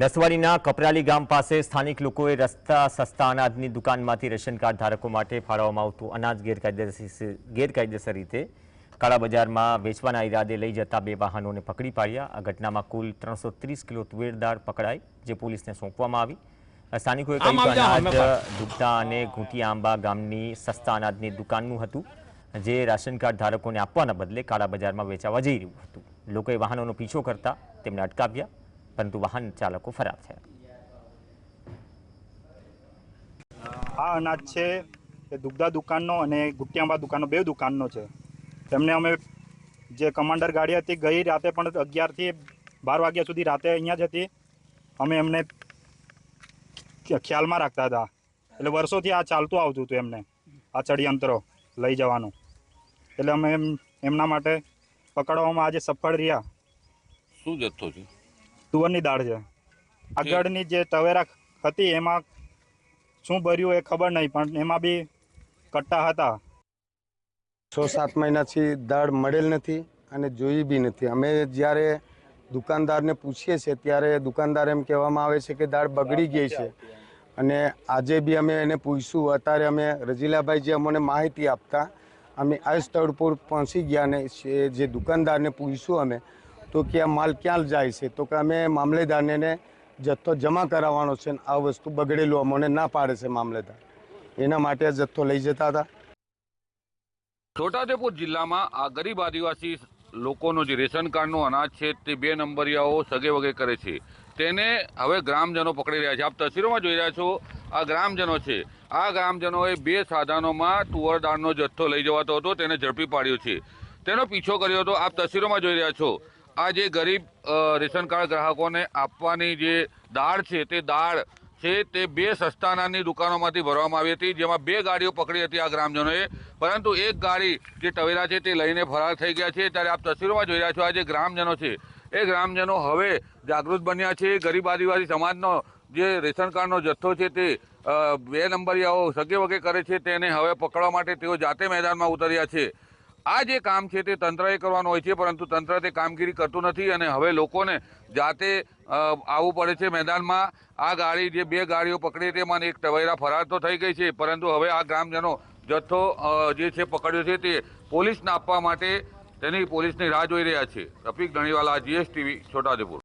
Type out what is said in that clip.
નસવાડીના કપરાલી ગામ પાસે સ્થાનિક લોકોએ રસ્તા સસ્તા અનાજની દુકાનમાંથી રેશન કાર્ડ ધારકો માટે ફાળવવામાં આવતું અનાજ ગેરકાયદેસર રીતે કાળા બજારમાં વેચવાના ઈરાદે લઈ જતા બે વાહનોને પકડી પાડ્યા। આ ઘટનામાં કુલ 330 કિલો તુવેર દાળ પકડાઈ, જે પોલીસને સોંપવામાં આવી। સ્થાનિકોએ કહ્યું કે અનાજ દુગ્ધા અને ઘૂંટી આંબા ગામની સસ્તા અનાજની દુકાનનું હતું, જે રાશન કાર્ડ ધારકોને આપવાના બદલે કાળા બજારમાં વેચાવા જઈ રહ્યું હતું। લોકોએ વાહનોનો પીછો કરતા તેમને અટકાવ્યા, પરંતુ વાહન ચાલકો ફરાર થયા। આ અનાજ છે એ દુગ્ધા દુકાનનો અને ગુટિયાંબા દુકાનનો, બે દુકાનનો છે। તેમને અમે જે કમાન્ડર ગાડી હતી ગઈ રાતે પણ 11 થી 12 વાગ્યા સુધી રાતે અહીંયા જ હતી। અમે એમને ખ્યાલમાં રાખતા હતા, એટલે વર્ષોથી આ ચાલતું આવતું હતું એમને આ ષડયંત્રો લઈ જવાનું, એટલે અમે એમના માટે પકડવામાં આજે સફળ રહ્યા। શું જથ્થો છે? તુવરની દાળ છે। આગળની જે તવેરા હતી એમાં શું ભર્યું એ ખબર નહીં, પણ એમાં બી કટ્ટા હતા। 6-7 મહિનાથી દાળ મળેલ નથી અને જોઈ બી નથી। અમે જ્યારે દુકાનદારને પૂછીએ છીએ ત્યારે દુકાનદાર એમ કહેવામાં આવે છે કે દાળ બગડી ગઈ છે, અને આજે બી અમે એને પૂછ્યું। અત્યારે અમે રજીલાભાઈ જે અમને માહિતી આપતા, અમે આ સ્થળ પર પહોંચી ગયા અને જે દુકાનદારને પૂછ્યું અમે તો કે આ માલ ક્યાં જાય છે, તો કે અમે મામલેદારને જથ્થો જમા કરાવવાનો છે, આ વસ્તુ બગડેલું અમને ના પાડે છે મામલેદાર, એના માટે આ જથ્થો લઈ જતા હતા। છોટાઉદેપુર જિલ્લામાં આ ગરીબ આદિવાસી લોકોનો જે રેશન કાર્ડનું અનાજ છે તે 2 નંબરિયાઓ સગે વગે કરે છે, તેને હવે ગ્રામજનો પકડી રહ્યા છે। આપ તસવીરોમાં જોઈ રહ્યા છો, આ ગ્રામજનો છે। આ ગ્રામજનોએ 2 સાધનોમાં તુવર દાળનો જથ્થો લઈ જવાતો હતો, તેને ઝડપી પાડ્યો છે, તેનો પીછો કર્યો હતો। આપ તસવીરોમાં જોઈ રહ્યા છો, આ જે ગરીબ રેશન કાર્ડ ગ્રાહકોને આપવાની જે દાળ છે તે દાળ છે તે 2 સસ્તા અનાજની દુકાનોમાંથી ભરવામાં આવી હતી, જેમાં 2 ગાડીઓ પકડી હતી આ ગ્રામજનોએ, પરંતુ એક ગાડી જે ટવેરા છે તે લઈને ફરાર થઈ ગયા છે। ત્યારે આપ તસવીરોમાં જોઈ રહ્યા છો, આ જે ગ્રામજનો છે એ ગ્રામજનો હવે જાગૃત બન્યા છે। ગરીબ આદિવાસી સમાજનો જે રેશન કાર્ડનો જથ્થો છે તે 2 નંબરિયાઓ સગે વગે કરે છે, તેને હવે પકડવા માટે તેઓ જાતે મેદાનમાં ઉતર્યા છે। આ જે કામ છે તે તંત્રએ કરવાનું હોય છે, પરંતુ તંત્ર તે કામગીરી કરતું નથી અને હવે લોકોને જાતે આવવું પડે છે મેદાનમાં। આ ગાડી જે 2 ગાડીઓ પકડી તેમાં એક ટવેરા ફરાર તો થઈ ગઈ છે, પરંતુ હવે આ ગ્રામજનો જથ્થો જે છે પકડ્યો છે તે પોલીસને આપવા માટે તેની પોલીસની રાહ જોઈ રહ્યા છે। રફીક ધણીવાલા, GSTV, છોટાઉદેપુર।